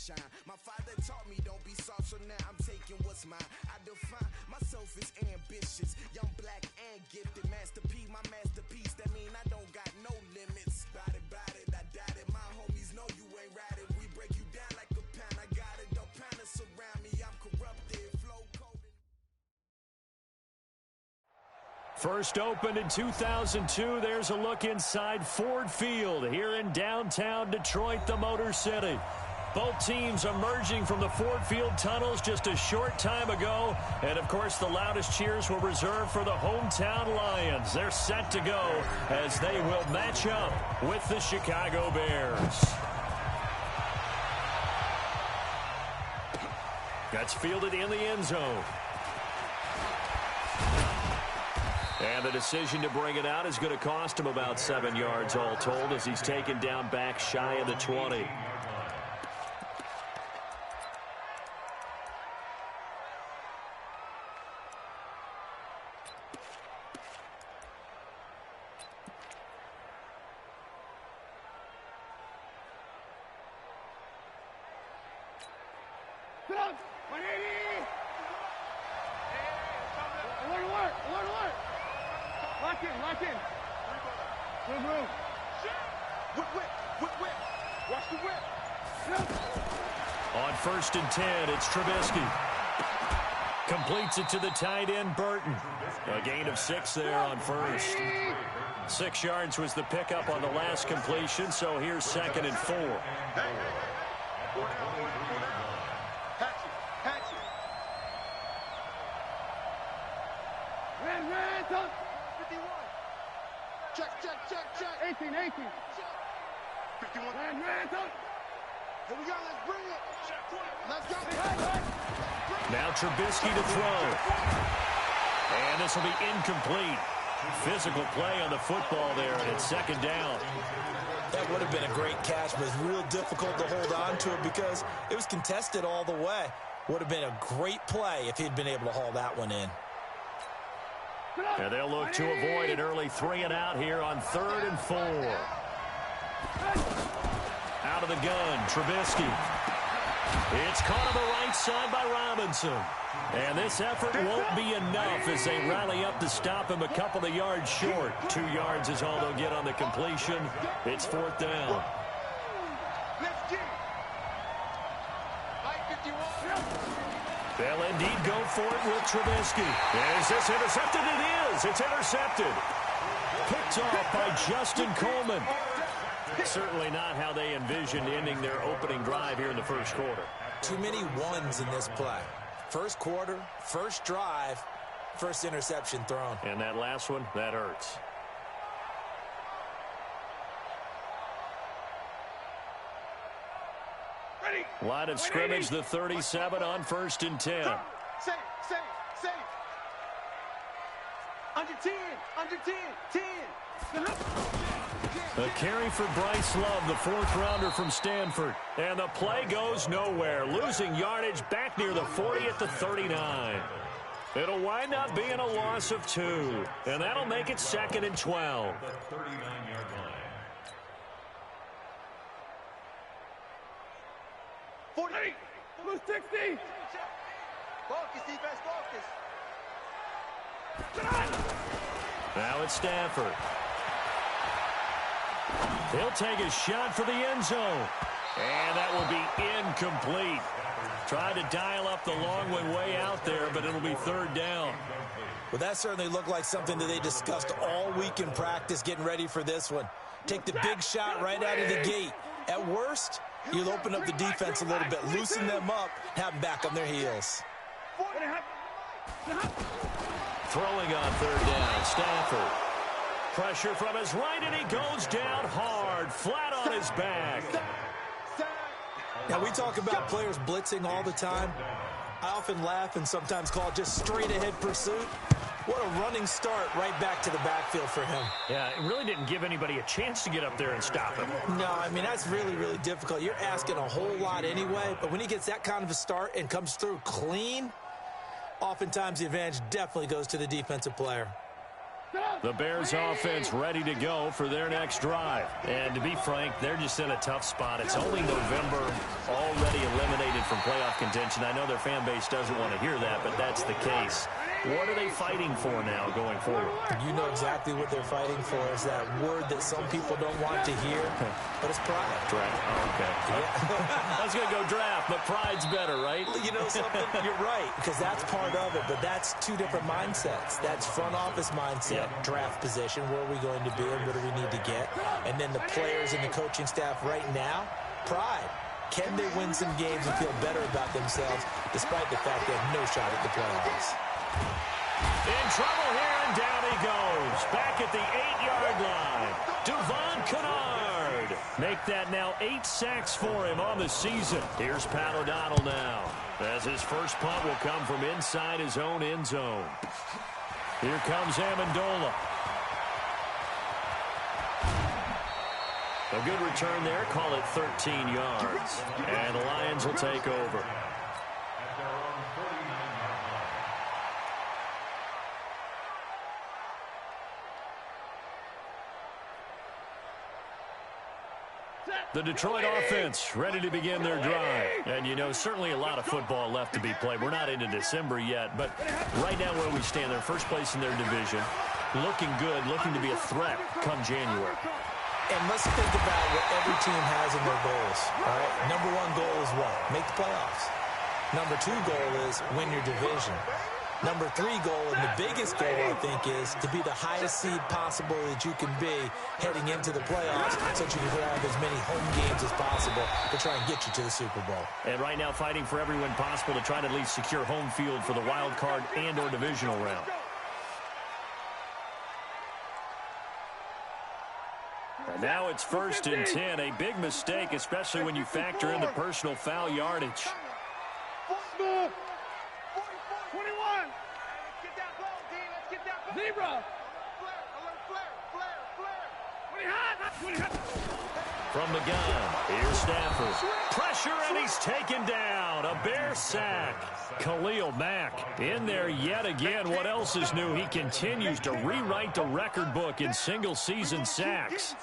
shine. My father taught me don't be soft, so now I'm taking what's mine. I define myself as ambitious, young, black, and gifted. Master P, my masterpiece. That mean I don't got no limits. Bout it, I doubt it. My homies know you ain't right it. We break you down like a pound. I got it, don't pound to surround me. I'm corrupted, flow cold. First opened in 2002. There's a look inside Ford Field here in downtown Detroit, the Motor City. Both teams emerging from the Ford Field tunnels just a short time ago. And, of course, the loudest cheers were reserved for the hometown Lions. They're set to go as they will match up with the Chicago Bears. That's fielded in the end zone. And the decision to bring it out is going to cost him about 7 yards all told as he's taken down back shy of the 20. On 1st and 10, it's Trubisky. Completes it to the tight end, Burton. A gain of 6 there on first. 6 yards was the pickup on the last completion, so here's 2nd and 4. Ran, 51. Check. 18. 51. Ran, here we go, let's bring it. Let's go. Now Trubisky to throw. And this will be incomplete. Physical play on the football there, and it's 2nd down. That would have been a great catch, but it's real difficult to hold on to it because it was contested all the way. Would have been a great play if he'd been able to haul that one in. And they'll look to avoid an early 3-and-out here on 3rd and 4. Out of the gun, Trubisky. It's caught on the right side by Robinson. And this effort won't be enough as they rally up to stop him a couple of yards short. 2 yards is all they'll get on the completion. It's 4th down. They'll indeed go for it with Trubisky. Is this intercepted? It is. It's intercepted. Picked off by Justin Coleman. Certainly not how they envisioned ending their opening drive here in the first quarter. Too many ones in this play. First quarter, first drive, first interception thrown. And that last one, that hurts. Ready. Line of scrimmage, the 37 on 1st and 10. Save. Under 10. A carry for Bryce Love, the 4th rounder from Stanford. And the play goes nowhere. Losing yardage back near the 40 at the 39. It'll wind up being a loss of 2. And that'll make it 2nd and 12. The 39-yard line. 40. 60. Focus, defense, focus. Now it's Stanford. He'll take a shot for the end zone. And that will be incomplete. Tried to dial up the long way out there, but it'll be 3rd down. Well, that certainly looked like something that they discussed all week in practice getting ready for this one. Take the big shot right out of the gate. At worst, you'll open up the defense a little bit, loosen them up, have them back on their heels. Throwing on 3rd down, Stanford. Pressure from his right, and he goes down hard, flat on his back. Now, we talk about players blitzing all the time. I often laugh and sometimes call it just straight-ahead pursuit. What a running start right back to the backfield for him. Yeah, it really didn't give anybody a chance to get up there and stop him. No, I mean, that's really, really difficult. You're asking a whole lot anyway, but when he gets that kind of a start and comes through clean, oftentimes the advantage definitely goes to the defensive player. The Bears offense ready to go for their next drive. And to be frank, they're just in a tough spot. It's only November, already eliminated from playoff contention. I know their fan base doesn't want to hear that, but that's the case. What are they fighting for now going forward? You know exactly what they're fighting for. Is that word that some people don't want to hear, but it's pride. Draft. Oh, okay. Yeah. I was going to go draft, but pride's better, right? You know something? You're right, because that's part of it, but that's two different mindsets. That's front office mindset, draft position, where are we going to be and what do we need to get? And then the players and the coaching staff right now, pride. Can they win some games and feel better about themselves despite the fact they have no shot at the playoffs? In trouble here, and down he goes. Back at the 8-yard line. Devon Kennard. Make that now 8 sacks for him on the season. Here's Pat O'Donnell now, as his first punt will come from inside his own end zone. Here comes Amendola. A good return there. Call it 13 yards. And the Lions will take over. The Detroit offense ready to begin their drive. And, you know, certainly a lot of football left to be played. We're not into December yet, but right now where we stand, they're first place in their division. Looking good, looking to be a threat come January. And let's think about what every team has in their goals. All right? Number one goal is what? Make the playoffs. Number two goal is win your division. Number three goal, and the biggest goal, I think, is to be the highest seed possible that you can be heading into the playoffs so that you can have as many home games as possible to try and get you to the Super Bowl. And right now fighting for every win possible to try to at least secure home field for the wild card and or divisional round. And now it's 1st and 10. A big mistake, especially when you factor in the personal foul yardage. 21. Get that ball, D. Let's get that ball. Zebra. Flare. From the gun, here's Stafford. Pressure, and he's taken down. A Bear sack. Khalil Mack in there yet again. What else is new? He continues to rewrite the record book in single-season sacks.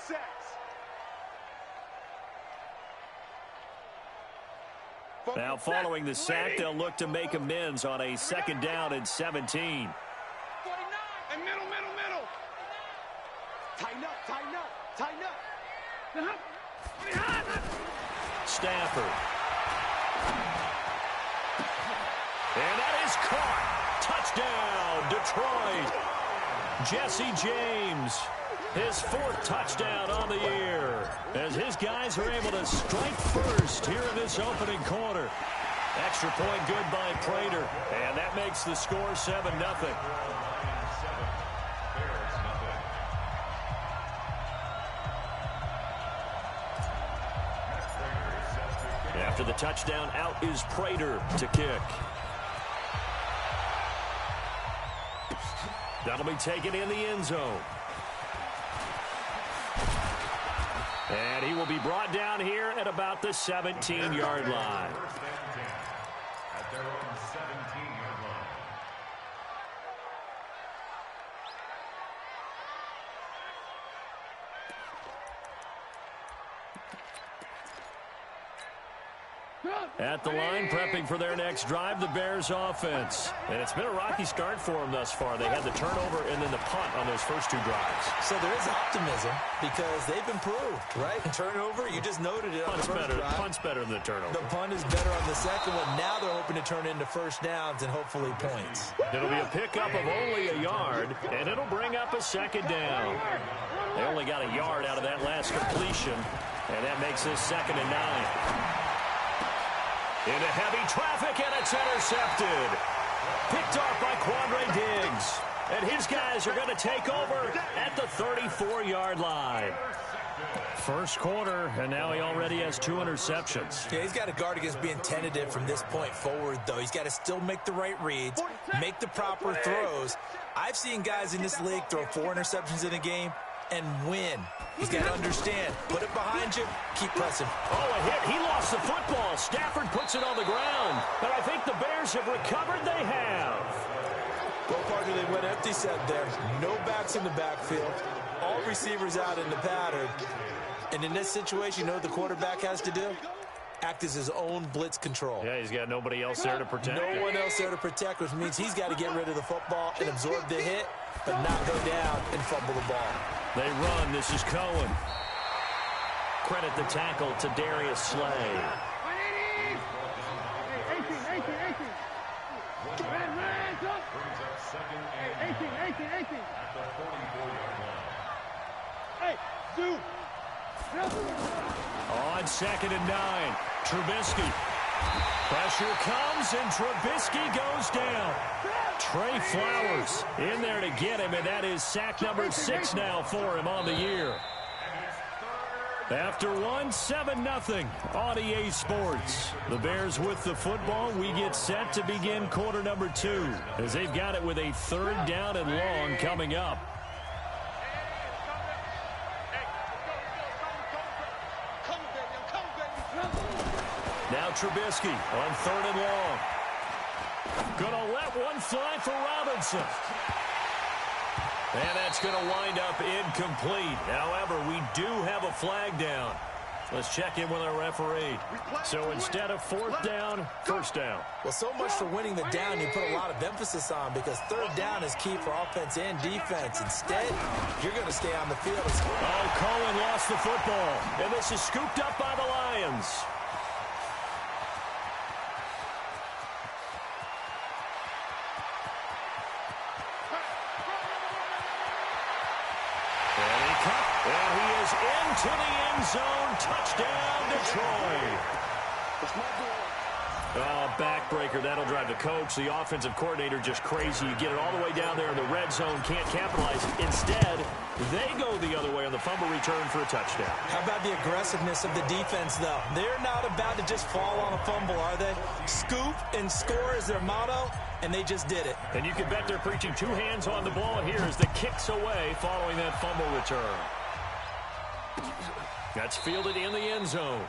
Now, following the sack, they'll look to make amends on a 2nd down and 17. 49. And middle. Tighten up. Stafford. And that is caught. Touchdown, Detroit. Jesse James, his 4th touchdown on the year, as his guys are able to strike first here in this opening quarter. Extra point good by Prater, and that makes the score 7-0. After the touchdown, out is Prater to kick. That'll be taken in the end zone. And he will be brought down here at about the 17-yard line. At their own 17-yard line. At the line, prepping for their next drive, the Bears offense. And it's been a rocky start for them thus far. They had the turnover and then the punt on those first 2 drives. So there is optimism because they've improved, right? Turnover, you just noted it on the first drive. Punt's better than the turnover. The punt is better on the second one. Now they're hoping to turn into first downs and hopefully points. It'll be a pickup of only a yard, and it'll bring up a 2nd down. They only got a yard out of that last completion, and that makes this 2nd and 9. Into heavy traffic, and it's intercepted. Picked off by Quandre Diggs. And his guys are going to take over at the 34-yard line. First quarter, and now he already has 2 interceptions. Yeah, he's got to guard against being tentative from this point forward, though. He's got to still make the right reads, make the proper throws. I've seen guys in this league throw 4 interceptions in a game and win. He's got to understand. Put it behind you. Keep pressing. Oh, a hit. He lost the football. Stafford puts it on the ground. But I think the Bears have recovered. They have. Well, partner, they went empty set there. No backs in the backfield. All receivers out in the pattern. And in this situation, you know what the quarterback has to do? Act as his own blitz control. Yeah, he's got nobody else there to protect. No one else there to protect, which means he's got to get rid of the football and absorb the hit, but not go down and fumble the ball. They run. This is Cohen. Credit the tackle to Darius Slay. 18. At the 44-yard line. Hey, dude. On 2nd and 9, Trubisky. Pressure comes, and Trubisky goes down. Trey Flowers in there to get him, and that is sack number 6 now for him on the year. After one, 7-0 on EA Sports. The Bears with the football. We get set to begin quarter number 2 as they've got it with a 3rd down and long coming up. Now Trubisky on 3rd and long. Gonna let one fly for Robinson. And that's going to wind up incomplete. However, we do have a flag down. Let's check in with our referee. So instead of 4th down, 1st down. Well, so much for winning the down you put a lot of emphasis on, because 3rd down is key for offense and defense. Instead, you're going to stay on the field. Oh, Cohen lost the football. And this is scooped up by the Lions. And he is into the end zone. Touchdown, Detroit. Oh, backbreaker. That'll drive the coach, the offensive coordinator, just crazy. You get it all the way down there in the red zone, can't capitalize. Instead, they go the other way on the fumble return for a touchdown. How about the aggressiveness of the defense, though? They're not about to just fall on a fumble, are they? Scoop and score is their motto, and they just did it. And you can bet they're preaching 2 hands on the ball here as the kick's away following that fumble return. That's fielded in the end zone.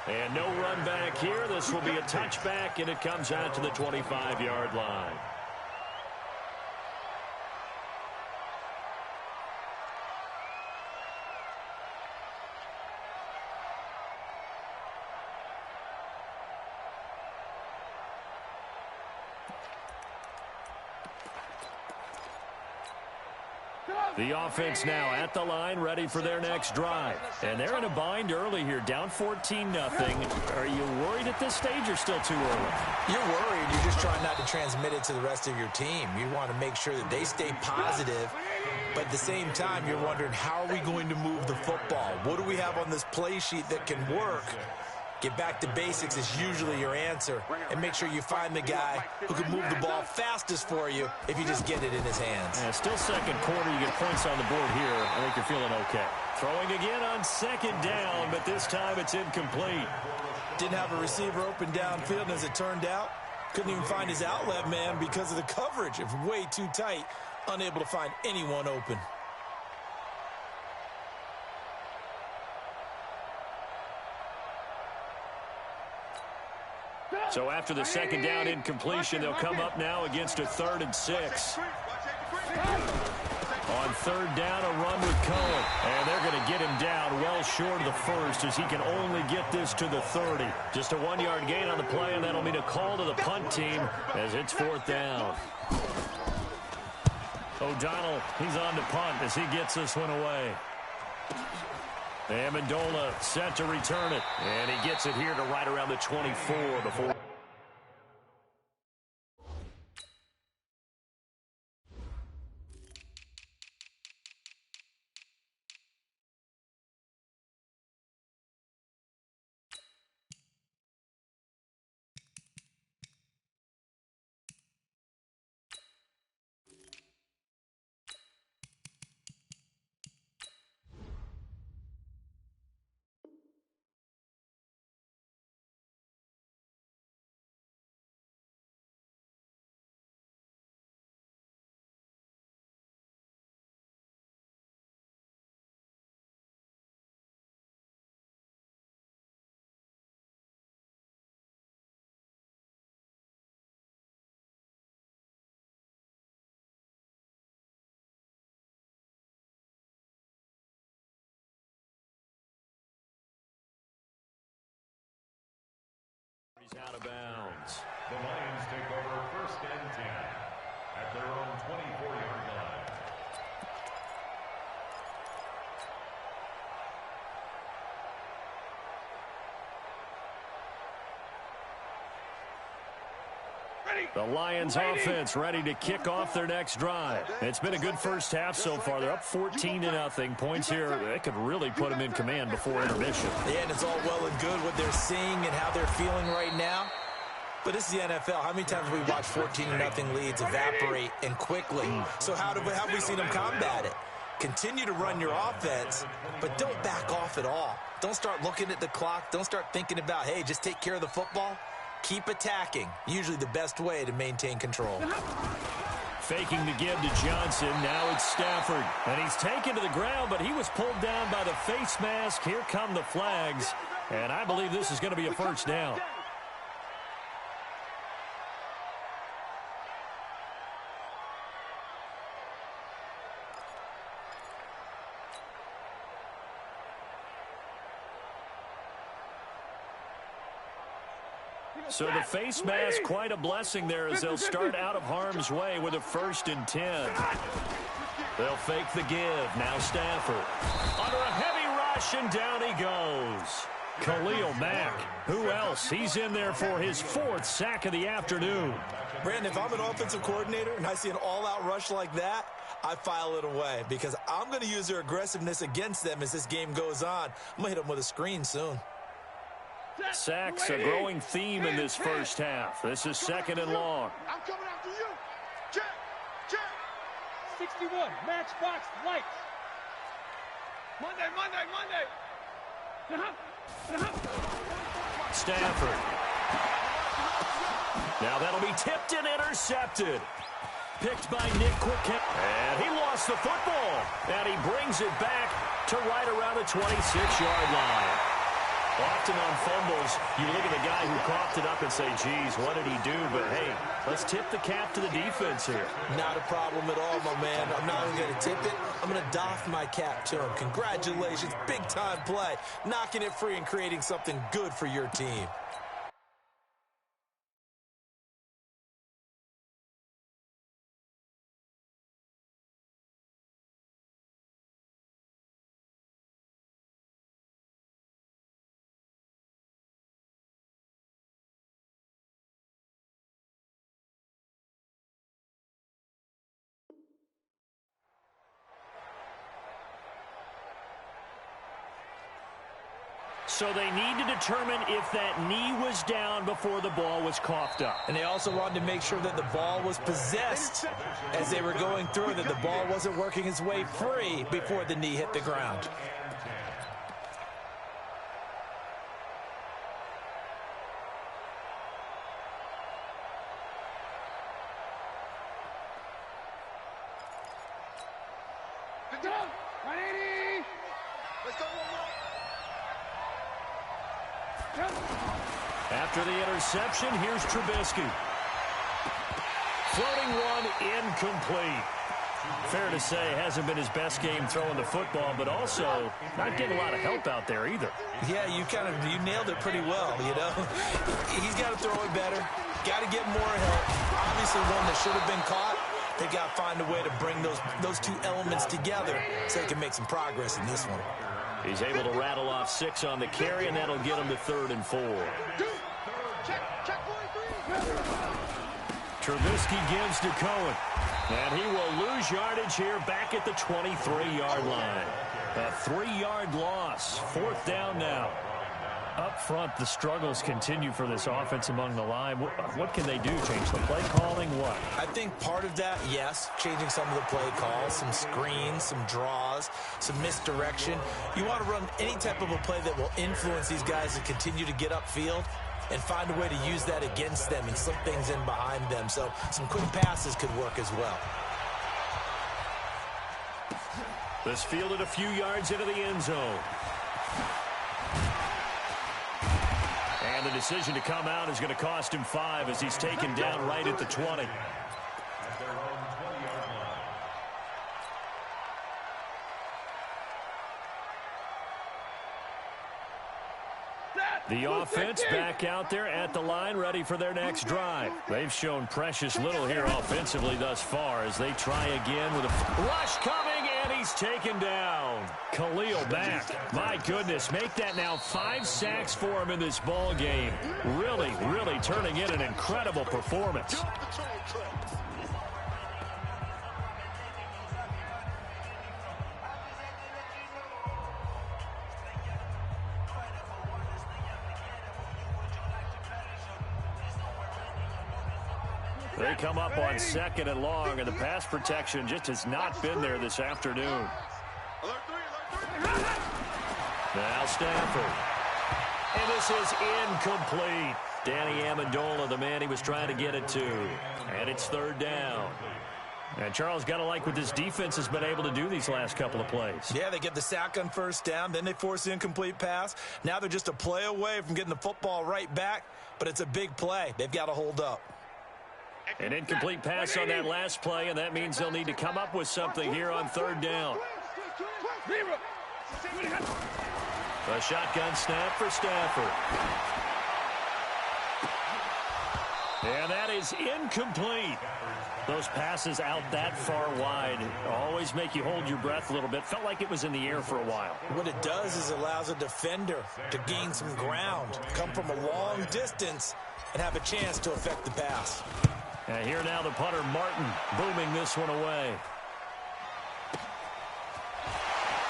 And no run back here. This will be a touchback, and it comes out to the 25-yard line. The offense now at the line, ready for their next drive. And they're in a bind early here, down 14-0. Are you worried at this stage or still too early? You're worried. You're just trying not to transmit it to the rest of your team. You want to make sure that they stay positive. But at the same time, you're wondering, how are we going to move the football? What do we have on this play sheet that can work? Get back to basics is usually your answer. And make sure you find the guy who can move the ball fastest for you if you just get it in his hands. Yeah, still 2nd quarter. You get points on the board here. I think you're feeling okay. Throwing again on 2nd down, but this time it's incomplete. Didn't have a receiver open downfield, and as it turned out, couldn't even find his outlet man because of the coverage. It was way too tight, unable to find anyone open. So after the 2nd down incompletion, they'll come up now against a 3rd and 6. On 3rd down, a run with Cohen. And they're going to get him down well short of the 1st as he can only get this to the 30. Just a 1-yard gain on the play, and that'll mean a call to the punt team as it's 4th down. O'Donnell, he's on to punt as he gets this one away. Amendola set to return it. And he gets it here to right around the 24 before Out of bounds. The Lions take over 1st and 10 at their own 24-yard line. The Lions offense ready to kick off their next drive. It's been a good first half so far. They're up 14-0. Points here, they could really put them in command before intermission. Yeah, and it's all well and good what they're seeing and how they're feeling right now. But this is the NFL. How many times have we watched 14-0 leads evaporate and quickly? So how have we seen them combat it? Continue to run your offense, but don't back off at all. Don't start looking at the clock. Don't start thinking about, hey, just take care of the football. Keep attacking. Usually the best way to maintain control. Faking the give to Johnson. Now it's Stafford. And he's taken to the ground, but he was pulled down by the face mask. Here come the flags. And I believe this is going to be a first down. So the face mask, quite a blessing there as they'll start out of harm's way with a 1st and 10. They'll fake the give. Now Stafford. Under a heavy rush, and down he goes. Khalil Mack. Who else? He's in there for his 4th sack of the afternoon. Brandon, if I'm an offensive coordinator and I see an all-out rush like that, I file it away because I'm going to use their aggressiveness against them as this game goes on. I'm going to hit them with a screen soon. Sacks, a growing theme in this first half. This is 2nd and long. I'm coming after you. Check, check. 61, matchbox lights. Monday. Stafford. Now that'll be tipped and intercepted. Picked by Nick Quick. And he lost the football. And he brings it back to right around the 26-yard line. Often on fumbles, you look at the guy who coughed it up and say, geez, what did he do? But, hey, let's tip the cap to the defense here. Not a problem at all, my man. I'm not only going to tip it, I'm going to doff my cap to him. Congratulations, big-time play. Knocking it free and creating something good for your team. So they need to determine if that knee was down before the ball was coughed up. And they also wanted to make sure that the ball was possessed as they were going through, that the ball wasn't working its way free before the knee hit the ground. Let's go. 180. Let's go one more. After the interception, here's Trubisky. Floating one, incomplete. Fair to say, hasn't been his best game throwing the football, but also not getting a lot of help out there either. Yeah, you nailed it pretty well, you know. He's got to throw it better. Got to get more help. Obviously one that should have been caught. They got to find a way to bring those two elements together so they can make some progress in this one. He's able to rattle off 6 on the carry, and that'll get him to 3rd and 4. Check 43. Trubisky gives to Cohen. And he will lose yardage here back at the 23-yard line. A 3-yard loss. 4th down now. Up front, the struggles continue for this offense among the line. What can they do? Change the play calling? What? I think part of that, yes, changing some of the play calls, some screens, some draws, some misdirection. You want to run any type of a play that will influence these guys to continue to get upfield and find a way to use that against them and slip things in behind them. So some quick passes could work as well. This fielded a few yards into the end zone. And the decision to come out is going to cost him 5 as he's taken down right at the 20. The offense back out there at the line, ready for their next drive. They've shown precious little here offensively thus far as they try again with a rush coming, and he's taken down. Khalil Mack, my goodness, make that now 5 sacks for him in this ball game. Really, really turning in an incredible performance. They come up on 2nd and long, and the pass protection just has not been there this afternoon. Now Stafford. And this is incomplete. Danny Amendola, the man he was trying to get it to. And it's 3rd down. And Charles, got to like what this defense has been able to do these last couple of plays. Yeah, they get the sack on 1st down, then they force the incomplete pass. Now they're just a play away from getting the football right back, but it's a big play. They've got to hold up. An incomplete pass on that last play, and that means they'll need to come up with something here on 3rd down. A shotgun snap for Stafford. And that is incomplete. Those passes out that far wide always make you hold your breath a little bit. Felt like it was in the air for a while. What it does is it allows a defender to gain some ground, come from a long distance, and have a chance to affect the pass. And here now the punter, Martin, booming this one away.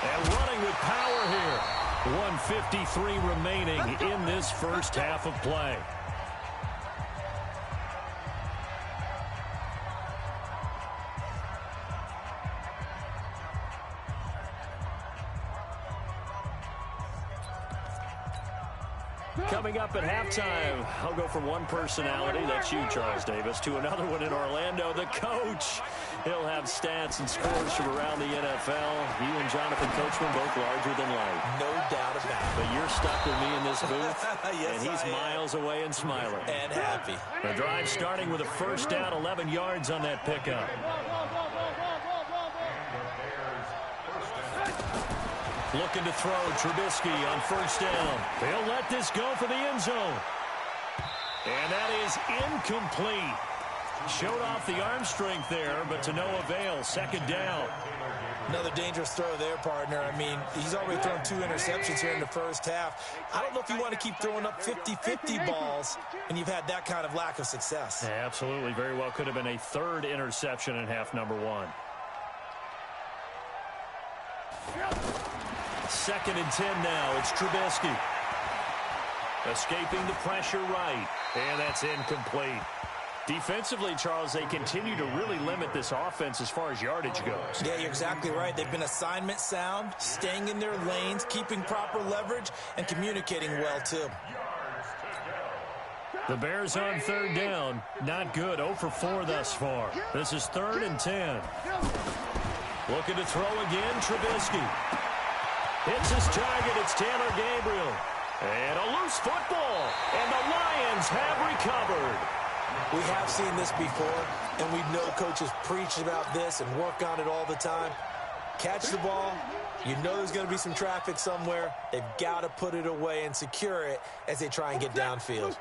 And running with power here. 1:53 remaining in this first half of play. Coming up at halftime, I'll go from one personality, that's you, Charles Davis, to another one in Orlando, the coach. He'll have stats and scores from around the NFL. You and Jonathan Coachman both larger than life. No doubt about it. But you're stuck with me in this booth, yes, and he's miles away and smiling. And happy. The drive starting with a 1st down, 11 yards on that pickup. Looking to throw, Trubisky on 1st down. They'll let this go for the end zone. And that is incomplete. Showed off the arm strength there, but to no avail. 2nd down. Another dangerous throw there, partner. I mean, he's already thrown 2 interceptions here in the first half. I don't know if you want to keep throwing up 50-50 balls when you've had that kind of lack of success. Yeah, absolutely. Very well could have been a 3rd interception in half number 1. 2nd and 10 now. It's Trubisky. Escaping the pressure right. And that's incomplete. Defensively, Charles, they continue to really limit this offense as far as yardage goes. Yeah, you're exactly right. They've been assignment sound, staying in their lanes, keeping proper leverage, and communicating well, too. The Bears on 3rd down. Not good. 0 for 4 thus far. This is 3rd and 10. Looking to throw again, Trubisky. Hits his target. It's Taylor Gabriel. And a loose football. And the Lions have recovered. We have seen this before, and we know coaches preach about this and work on it all the time. Catch the ball. You know there's going to be some traffic somewhere. They've got to put it away and secure it as they try and get downfield.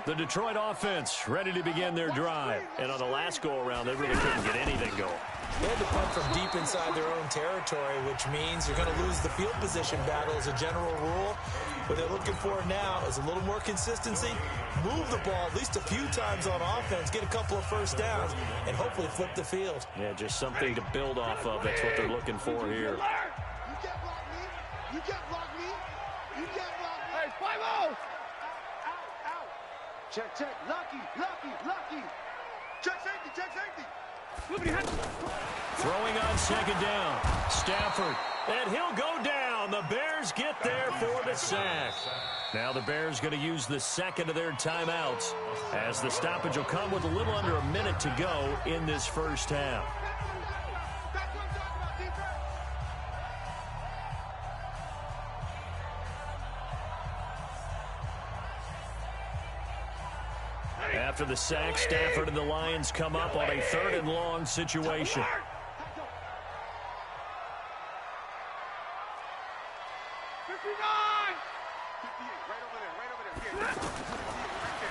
The Detroit offense ready to begin their drive. And on the last go-around, they really couldn't get anything going. They had to punt from deep inside their own territory, which means you're going to lose the field position battle as a general rule. What they're looking for now is a little more consistency, move the ball at least a few times on offense, get a couple of 1st downs, and hopefully flip the field. Yeah, just something to build off of. That's what they're looking for here. You can't block me. You can't block me. You can't block me. Hey, 5-0. Out. Check. Lucky. Check safety. Throwing on 2nd down. Stafford. And he'll go down. The Bears get there for the sack. Now the Bears going to use the 2nd of their timeouts as the stoppage will come with a little under a minute to go in this first half. After the sack, Stafford and the Lions come up on a 3rd and long situation.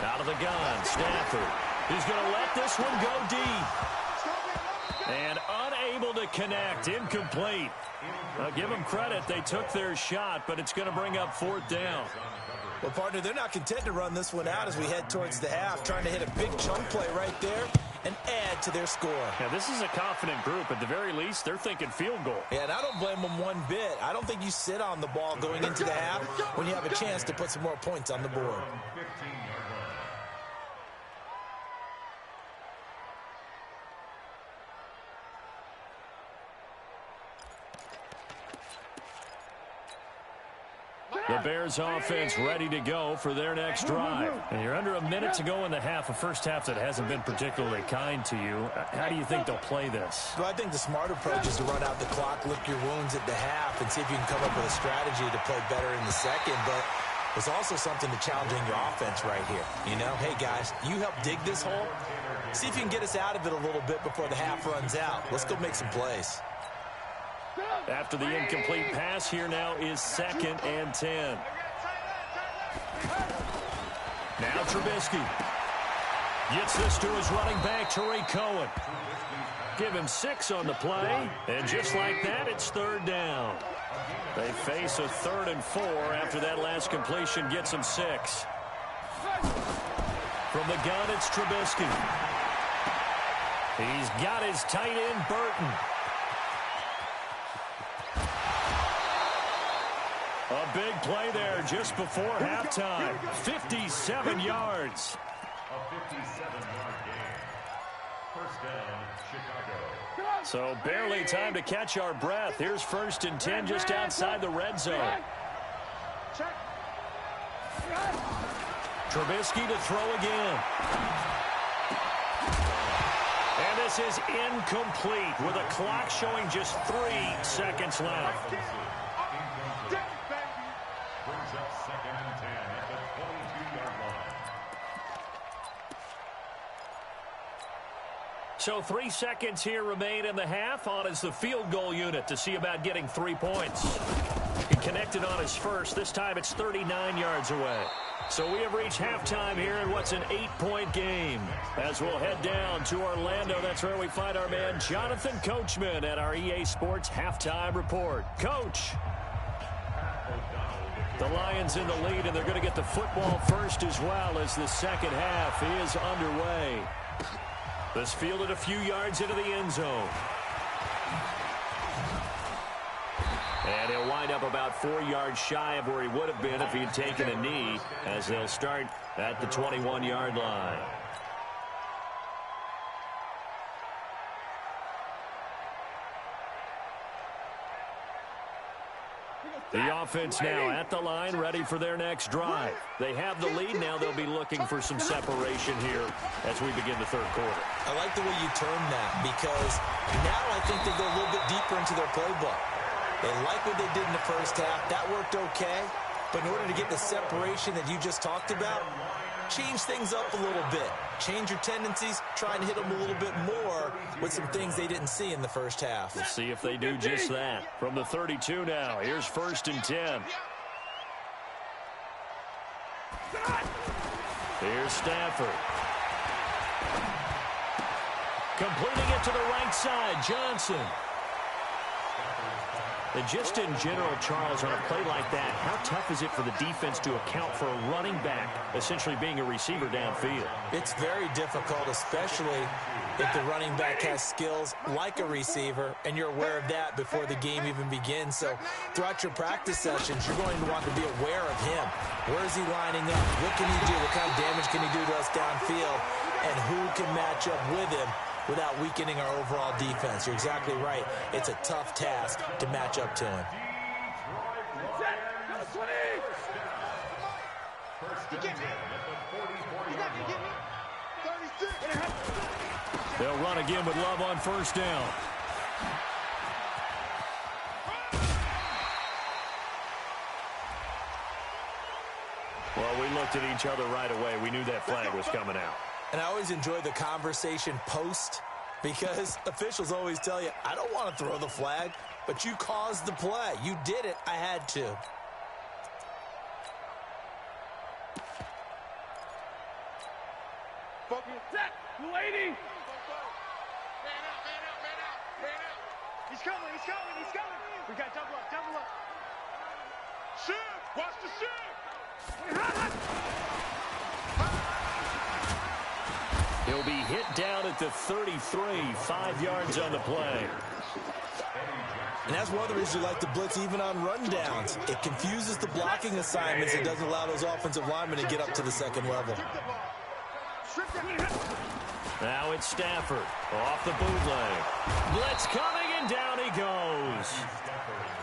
Out of the gun, Stafford. He's going to let this one go deep. And unable to connect, incomplete. I'll give them credit. They took their shot, but it's going to bring up 4th down. Well, partner, they're not content to run this one out as we head towards the half, trying to hit a big chunk play right there and add to their score. Yeah, this is a confident group. At the very least, they're thinking field goal. Yeah, and I don't blame them one bit. I don't think you sit on the ball going into the half when you have a chance to put some more points on the board. The Bears offense ready to go for their next drive. And you're under a minute to go in the half, a first half that hasn't been particularly kind to you. How do you think they'll play this? Well, I think the smart approach is to run out the clock, lick your wounds at the half, and see if you can come up with a strategy to play better in the second. But there's also something to challenging your offense right here. You know, hey, guys, you help dig this hole. See if you can get us out of it a little bit before the half runs out. Let's go make some plays. After the incomplete pass, here now is 2nd and 10. Now Trubisky gets this to his running back, Tariq Cohen. Give him 6 on the play, and just like that, it's 3rd down. They face a 3rd and 4 after that last completion gets them 6. From the gun, it's Trubisky. He's got his tight end, Burton. A big play there just before halftime. 57 yards. A 57-yard gain. First down, Chicago. So barely time to catch our breath. Here's 1st and 10 just outside the red zone. Trubisky to throw again. And this is incomplete with a clock showing just 3 seconds left. Brings up 2nd and 10 at the 22-yard line. So 3 seconds here remain in the half. On is the field goal unit to see about getting 3 points. He connected on his first. This time it's 39 yards away. So we have reached halftime here in what's an 8-point game. As we'll head down to Orlando, that's where we find our man Jonathan Coachman at our EA Sports Halftime Report. Coach. The Lions in the lead, and they're going to get the football first as well as the second half is underway. This fielded a few yards into the end zone. And he'll wind up about 4 yards shy of where he would have been if he'd taken a knee, as they'll start at the 21-yard line. The offense now at the line, ready for their next drive. They have the lead. Now they'll be looking for some separation here as we begin the third quarter. I like the way you termed that, because now I think they go a little bit deeper into their playbook. They like what they did in the first half. That worked okay. But in order to get the separation that you just talked about, change things up a little bit. Change your tendencies, try and hit them a little bit more with some things they didn't see in the first half. Let's see if they do just that. From the 32 now, here's 1st and 10. Here's Stafford. Completing it to the right side, Johnson. And just in general, Charles, on a play like that, how tough is it for the defense to account for a running back essentially being a receiver downfield? It's very difficult, especially if the running back has skills like a receiver, and you're aware of that before the game even begins. So throughout your practice sessions, you're going to want to be aware of him. Where is he lining up? What can he do? What kind of damage can he do to us downfield? And who can match up with him without weakening our overall defense? You're exactly right. It's a tough task to match up to him. They'll run again with Love on 1st down. Well, we looked at each other right away. We knew that flag was coming out. And I always enjoy the conversation post, because officials always tell you, I don't want to throw the flag, but you caused the play. You did it. I had to. Focus. Set. 280. Man out. He's coming. We got double up. Shoot. Watch the shoot. He'll be hit down at the 33, 5 yards on the play. And that's one of the reasons we like to blitz even on rundowns. It confuses the blocking assignments. It doesn't allow those offensive linemen to get up to the second level. Now it's Stafford off the bootleg. Blitz coming, and down he goes.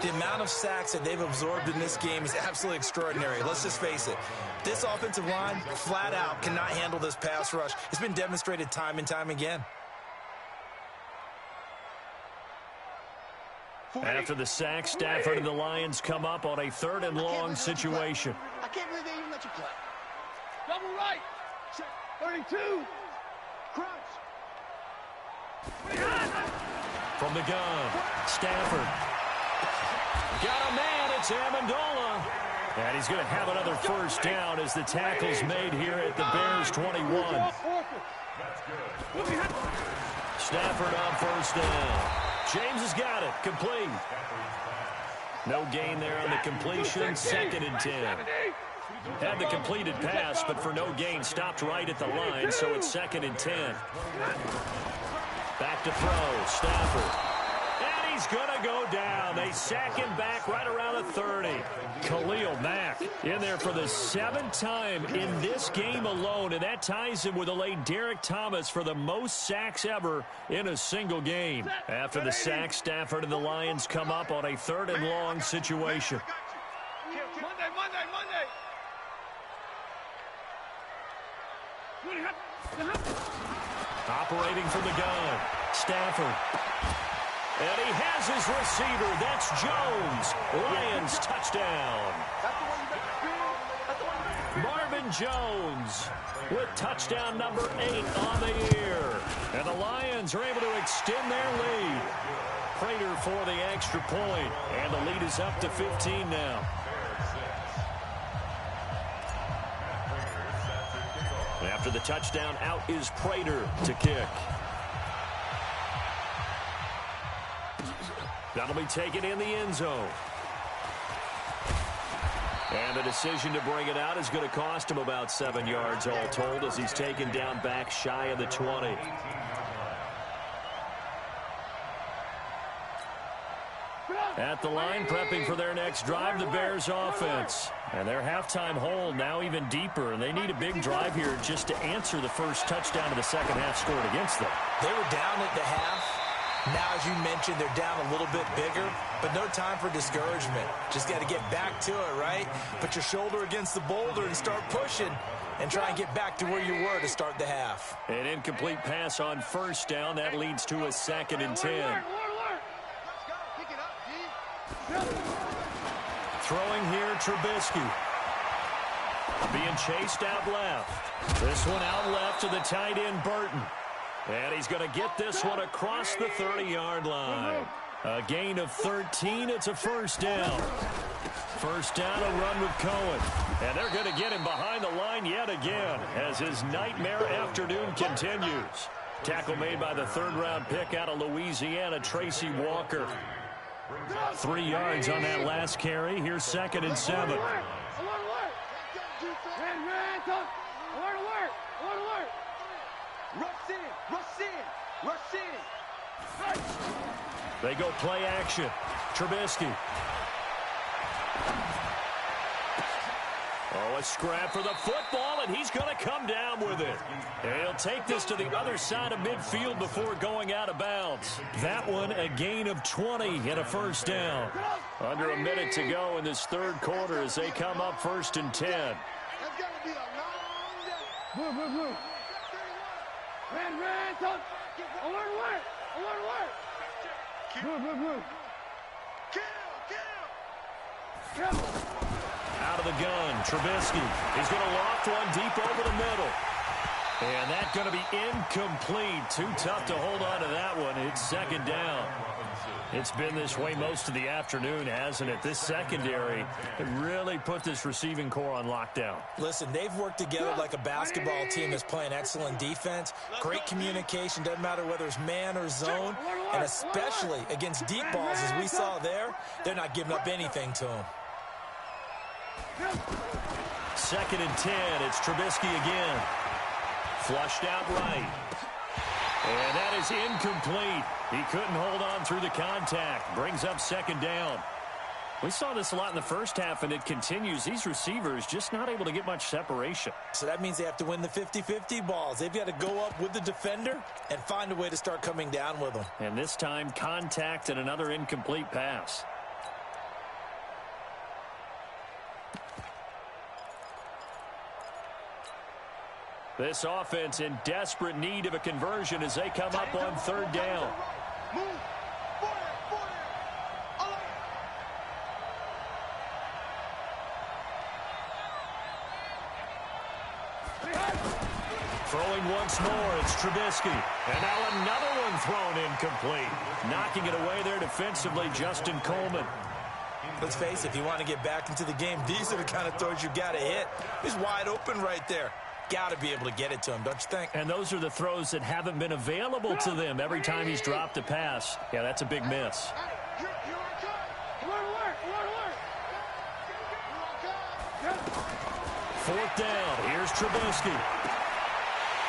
The amount of sacks that they've absorbed in this game is absolutely extraordinary. Let's just face it. This offensive line, flat out, cannot handle this pass rush. It's been demonstrated time and time again. After the sack, Stafford and the Lions come up on a 3rd and long situation. I can't believe they even let you play. Double right. 32. Crunch. From the gun, Stafford. Got a man, it's Amendola. And he's going to have another first down as the tackle's made here at the Bears 21. Stafford on first down. James has got it, complete. No gain there on the completion, 2nd and 10. Had the completed pass, but for no gain, stopped right at the line, so it's 2nd and 10. Back to throw, Stafford. And he's going to go down. They sack him back right around the 30. Khalil Mack in there for the 7th time in this game alone, and that ties him with a late Derek Thomas for the most sacks ever in a single game. After the sack, Stafford and the Lions come up on a 3rd and long situation. Operating from the gun, Stafford. And he has his receiver. That's Jones. Lions touchdown. Marvin Jones with touchdown number 8 on the year. And the Lions are able to extend their lead. Prater for the extra point. And the lead is up to 15 now. After the touchdown, out is Prater to kick. That'll be taken in the end zone. And the decision to bring it out is going to cost him about 7 yards all told as he's taken down back shy of the 20. At the line, prepping for their next drive, the Bears offense. And their halftime hole now even deeper, and they need a big drive here just to answer the first touchdown of the second half scored against them. They were down at the half. Now, as you mentioned, they're down a little bit bigger, but no time for discouragement. Just got to get back to it, right? Put your shoulder against the boulder and start pushing and try and get back to where you were to start the half. An incomplete pass on first down. That leads to a 2nd and 10. Throwing here, Trubisky. Being chased out left. This one out left to the tight end, Burton. And he's going to get this one across the 30-yard line. A gain of 13. It's a first down. First down, a run with Cohen. And they're going to get him behind the line yet again as his nightmare afternoon continues. Tackle made by the 3rd-round pick out of Louisiana, Tracy Walker. 3 yards on that last carry. Here's 2nd and 7. They go play action. Trubisky. Oh, a scrap for the football, and he's going to come down with it. And he'll take this to the other side of midfield before going out of bounds. That one, a gain of 20 and a first down. Under a minute to go in this 3rd quarter as they come up 1st and 10. That's got to be a long day. Move. Ran, touch. Alert. Move. Kill. Out of the gun, Trubisky. He's going to loft one deep over the middle. And that's going to be incomplete. Too tough to hold on to that one. It's 2nd down. It's been this way most of the afternoon, hasn't it? This secondary really put this receiving core on lockdown. Listen, they've worked together like a basketball team that's playing excellent defense. Great communication, doesn't matter whether it's man or zone, and especially against deep balls, as we saw there, they're not giving up anything to them. 2nd and 10, it's Trubisky again. Flushed out right. And that is incomplete. He couldn't hold on through the contact. Brings up 2nd down. We saw this a lot in the first half, and it continues. These receivers just not able to get much separation. So that means they have to win the 50-50 balls. They've got to go up with the defender and find a way to start coming down with them. And this time, contact and another incomplete pass. This offense in desperate need of a conversion as they come up on 3rd down. Throwing once more, it's Trubisky. And now another one thrown incomplete. Knocking it away there defensively, Justin Coleman. Let's face it, if you want to get back into the game, these are the kind of throws you've got to hit. He's wide open right there. Got to be able to get it to him, don't you think? And those are the throws that haven't been available to them every time he's dropped a pass. Yeah, that's a big miss. 4th down. Here's Trubisky.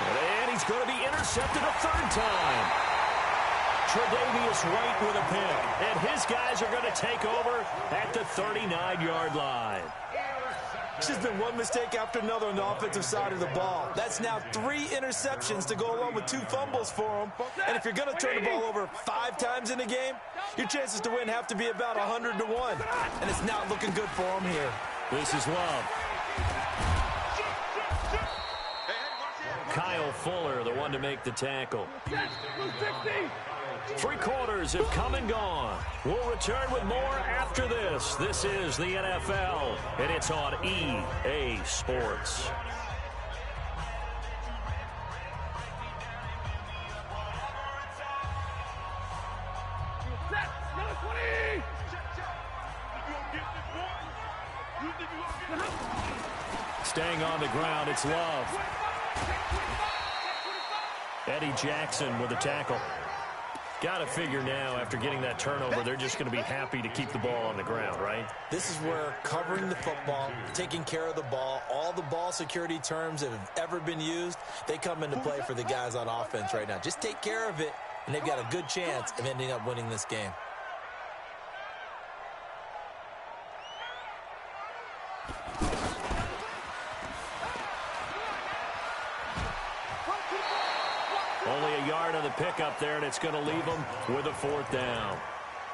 And he's going to be intercepted a 3rd time. Tre'Davious White with a pick. And his guys are going to take over at the 39-yard line. It's just been one mistake after another on the offensive side of the ball. That's now 3 interceptions to go along with 2 fumbles for him. And if you're going to turn the ball over 5 times in a game, your chances to win have to be about 100 to 1. And it's not looking good for him here. This is Love. Kyle Fuller, the one to make the tackle. 3 quarters have come and gone. We'll return with more after this. This is the NFL, and it's on EA Sports. Staying on the ground, it's Love. Eddie Jackson with a tackle. Got to figure now, after getting that turnover, they're just going to be happy to keep the ball on the ground, right? This is where covering the football, taking care of the ball, all the ball security terms that have ever been used, they come into play for the guys on offense right now. Just take care of it, and they've got a good chance of ending up winning this game. Only a yard on the pickup there, and it's going to leave them with a 4th down.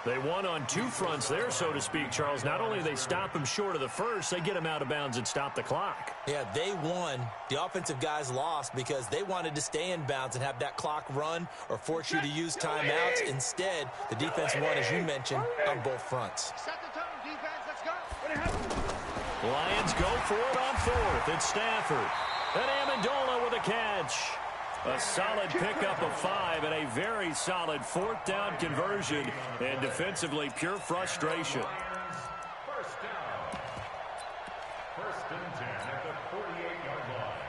They won on 2 fronts there, so to speak, Charles. Not only do they stop him short of the first, they get him out of bounds and stop the clock. Yeah, they won. The offensive guys lost because they wanted to stay in bounds and have that clock run or force you to use timeouts. Instead, the defense won, as you mentioned, on both fronts. Set the tone, defense. Let's go. Lions go for it on 4th. It's Stafford. And Amendola with a catch. A solid pickup of 5 and a very solid 4th down conversion, and defensively pure frustration. First down. 1st and 10 at the 48-yard line.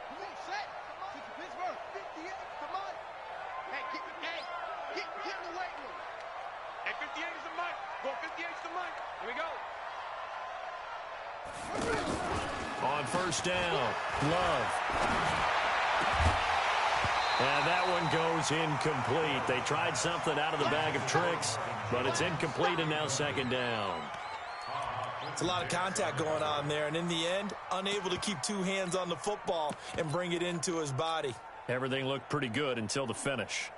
Come on, set. Take the Pittsburgh. 58. Come on. Hey, get in the weight room. Hey, 58 is the mic. Go 58's the mic. Here we go. On 1st down, Love. And that one goes incomplete. They tried something out of the bag of tricks, but it's incomplete, and now 2nd down. It's a lot of contact going on there, and in the end, unable to keep 2 hands on the football and bring it into his body. Everything looked pretty good until the finish.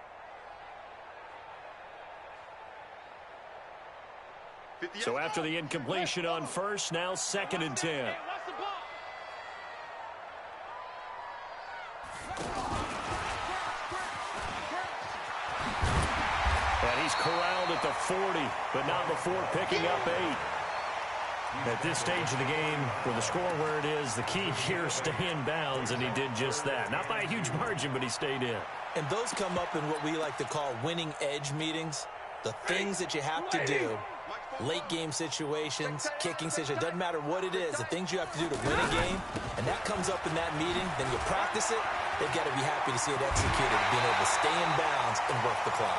So after the incompletion on 1st, now 2nd and 10. And he's corralled at the 40, but not before picking up 8. At this stage of the game, with the score where it is, the key here is stay in bounds, and he did just that. Not by a huge margin, but he stayed in. And those come up in what we like to call winning edge meetings. The things that you have to do, late game situations, kicking situations, doesn't matter what it is, the things you have to do to win a game, and that comes up in that meeting, then you practice it, they've got to be happy to see it executed, being able to stay in bounds and work the clock.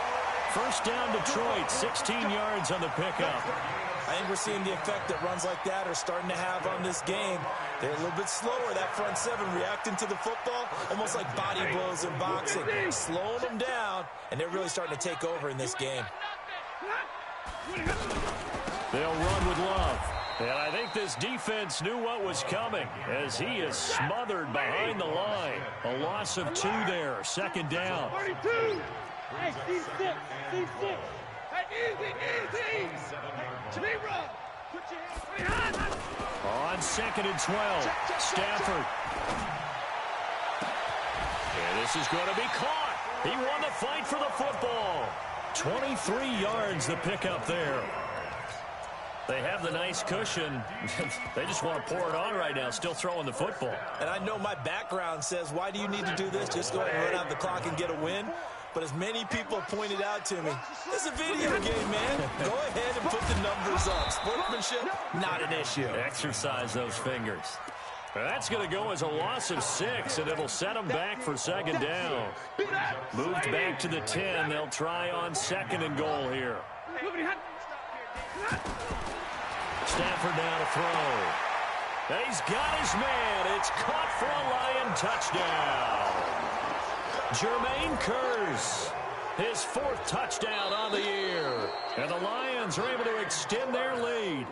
First down Detroit, 16 yards on the pickup. I think we're seeing the effect that runs like that are starting to have on this game. They're a little bit slower, that front seven, reacting to the football, almost like body blows in boxing, slowing them down, and they're really starting to take over in this game. They'll run with Love. And I think this defense knew what was coming as he is smothered behind the line. A loss of 2 there, second down. 32. Hey, C6. C6. Hey, easy. Zero. Put your hands. On second and 12, Stafford. And this is going to be caught. He won the fight for the football. 23 yards the pickup there. They have the nice cushion. They just want to pour it on right now, still throwing the football. And I know my background says, why do you need to do this? Just go ahead and run out the clock and get a win. But as many people have pointed out to me, it's a video game, man. Go ahead and put the numbers up. Sportsmanship, not an issue. Exercise those fingers. That's going to go as a loss of 6, and it'll set them back for second down. Moved back to the 10. They'll try on second and goal here. Stafford now to throw. And he's got his man. It's caught for a Lion touchdown. Jermaine Kearse, his 4th touchdown on the year. And the Lions are able to extend their lead.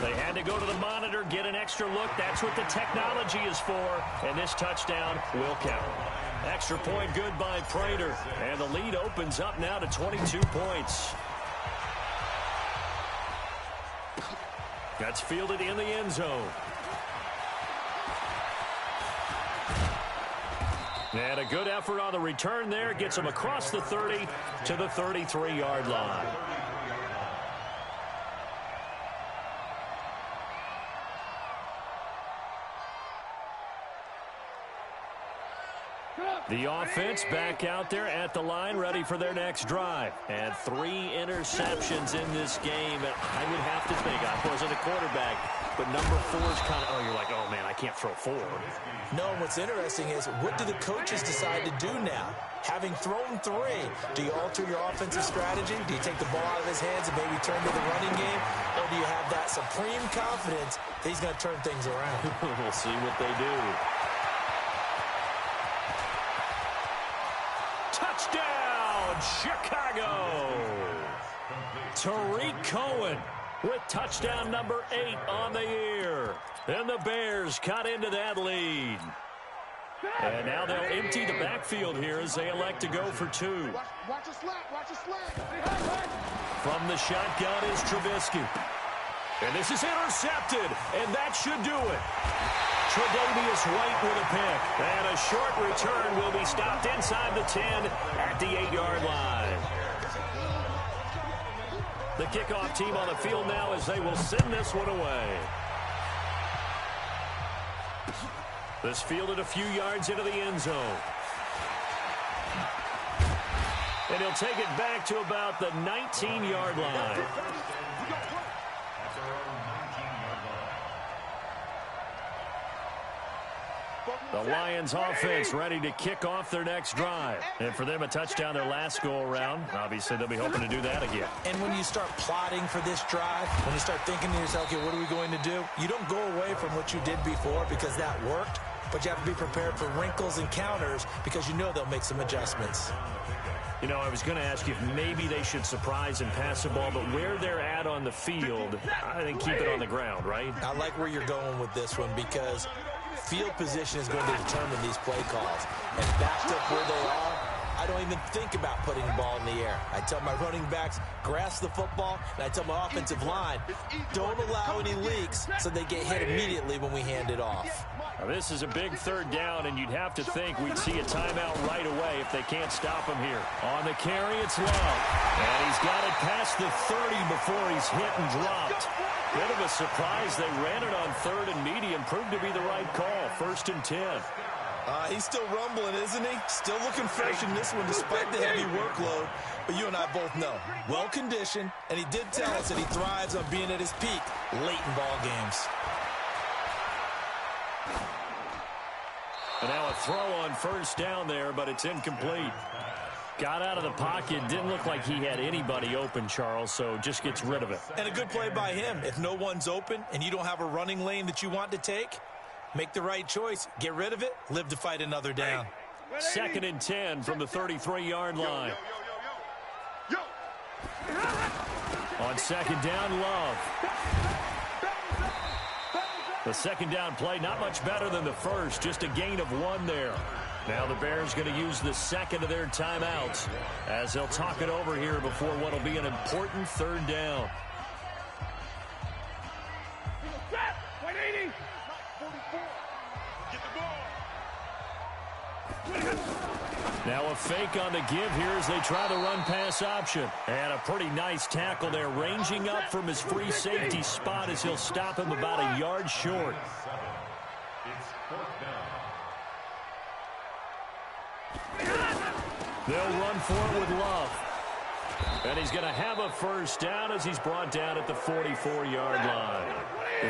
They had to go to the monitor, get an extra look. That's what the technology is for. And this touchdown will count. Extra point good by Prater. And the lead opens up now to 22 points. That's fielded in the end zone. And a good effort on the return there. Gets him across the 30 to the 33-yard line. The offense back out there at the line, ready for their next drive. And 3 interceptions in this game. And I would have to think, I wasn't a quarterback, but number 4 is kind of, you're like, oh, man, I can't throw 4. No, what's interesting is, what do the coaches decide to do now? Having thrown 3, do you alter your offensive strategy? Do you take the ball out of his hands and maybe turn to the running game? Or do you have that supreme confidence that he's going to turn things around? We'll see what they do. Touchdown, Chicago! Tariq Cohen with touchdown number 8 on the year. And the Bears cut into that lead. And now they'll empty the backfield here as they elect to go for 2. Watch a slant. From the shotgun is Trubisky. And this is intercepted, and that should do it. Tre'Davious White with a pick. And a short return will be stopped inside the 10 at the 8-yard line. The kickoff team on the field now as they will send this one away. This fielded a few yards into the end zone. And he'll take it back to about the 19-yard line. The Lions offense ready to kick off their next drive. And for them, a touchdown their last go-around. Obviously, they'll be hoping to do that again. And when you start plotting for this drive, when you start thinking to yourself, okay, what are we going to do? You don't go away from what you did before because that worked, but you have to be prepared for wrinkles and counters because you know they'll make some adjustments. You know, I was going to ask you if maybe they should surprise and pass the ball, but where they're at on the field, I think keep it on the ground, right? I like where you're going with this one because field position is going to determine these play calls. And backed up where they are, I don't even think about putting the ball in the air. I tell my running backs, grasp the football, and I tell my offensive line, don't allow any leaks so they get hit immediately when we hand it off. Now, this is a big third down, and you'd have to think we'd see a timeout right away if they can't stop him here. On the carry, it's Love. And he's got it past the 30 before he's hit and dropped. Bit of a surprise. They ran it on 3rd and medium. Proved to be the right call. 1st and 10. He's still rumbling, isn't he? Still looking fresh in this one despite the heavy workload. But you and I both know, well-conditioned, and he did tell us that he thrives on being at his peak late in ball games. And now a throw on 1st down there, but it's incomplete. Got out of the pocket. Didn't look like he had anybody open, Charles, so just gets rid of it. And a good play by him. If no one's open and you don't have a running lane that you want to take, make the right choice. Get rid of it. Live to fight another down. 2nd and 10 from the 33-yard line. On 2nd down, Love. The 2nd down play, not much better than the first. Just a gain of 1 there. Now the Bears going to use the 2nd of their timeouts as they'll talk it over here before what will be an important 3rd down. Now a fake on the give here as they try the run-pass option. And a pretty nice tackle there, ranging up from his free safety spot as he'll stop him about a yard short. They'll run for it with Love. And he's going to have a 1st down as he's brought down at the 44-yard line.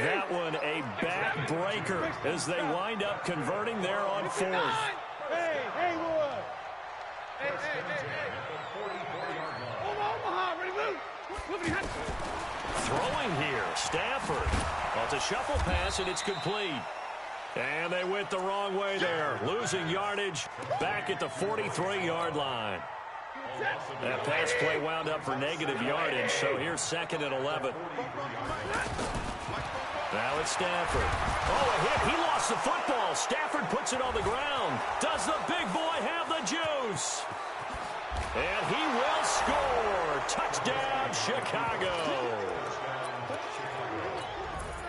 That one a back-breaker as they wind up converting there on 4th. Hey, Wood. Hey. Omaha, ready, move. Throwing here, Stafford. Well, it's a shuffle pass, and it's complete. And they went the wrong way there, losing yardage back at the 43-yard line. That pass play wound up for negative yardage, so here's 2nd and 11. Now it's Stafford. Oh, a hit. He lost the football. Stafford puts it on the ground. Does the big boy have the juice? And he will score. Touchdown, Chicago.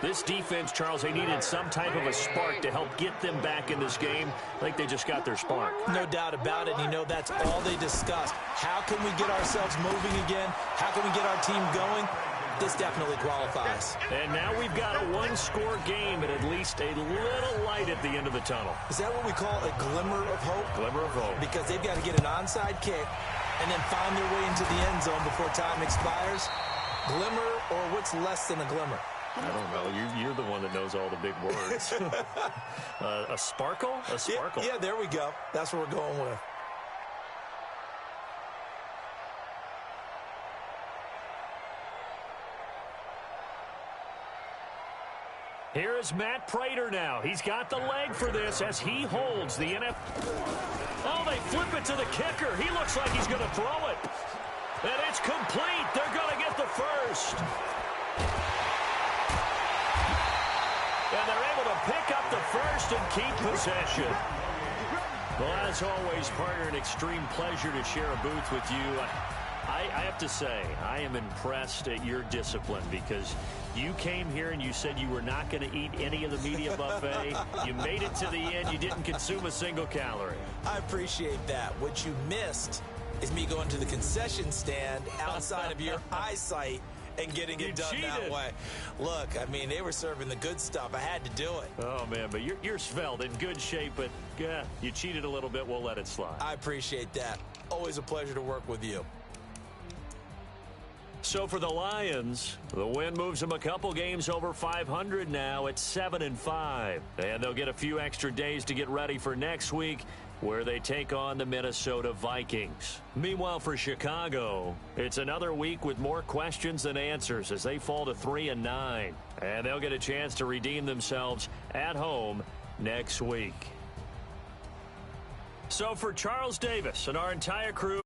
This defense, Charles, they needed some type of a spark to help get them back in this game. I think they just got their spark. No doubt about it. You know, that's all they discussed. How can we get ourselves moving again? How can we get our team going? This definitely qualifies. And now we've got a 1-score game and at least a little light at the end of the tunnel. Is that what we call a glimmer of hope? Glimmer of hope. Because they've got to get an onside kick and then find their way into the end zone before time expires. Glimmer, or what's less than a glimmer? I don't know. You're the one that knows all the big words. A sparkle? A sparkle. Yeah, there we go. That's what we're going with. Here is Matt Prater now. He's got the leg for this as he holds the NFL. Oh, they flip it to the kicker. He looks like he's going to throw it. And it's complete. They're going to get the first. And they're able to pick up the first and keep possession. Well, as always, partner, an extreme pleasure to share a booth with you. I have to say, I am impressed at your discipline because you came here and you said you were not going to eat any of the media buffet. You made it to the end. You didn't consume a single calorie. I appreciate that. What you missed is me going to the concession stand outside of your eyesight and getting it done that way. Look, I mean, they were serving the good stuff. I had to do it. Oh, man, but you're svelte, in good shape, but you cheated a little bit. We'll let it slide. I appreciate that. Always a pleasure to work with you. So for the Lions, the win moves them a couple games over 500 now at 7-5. And they'll get a few extra days to get ready for next week, where they take on the Minnesota Vikings. Meanwhile, for Chicago, it's another week with more questions than answers as they fall to 3-9. And they'll get a chance to redeem themselves at home next week. So for Charles Davis and our entire crew,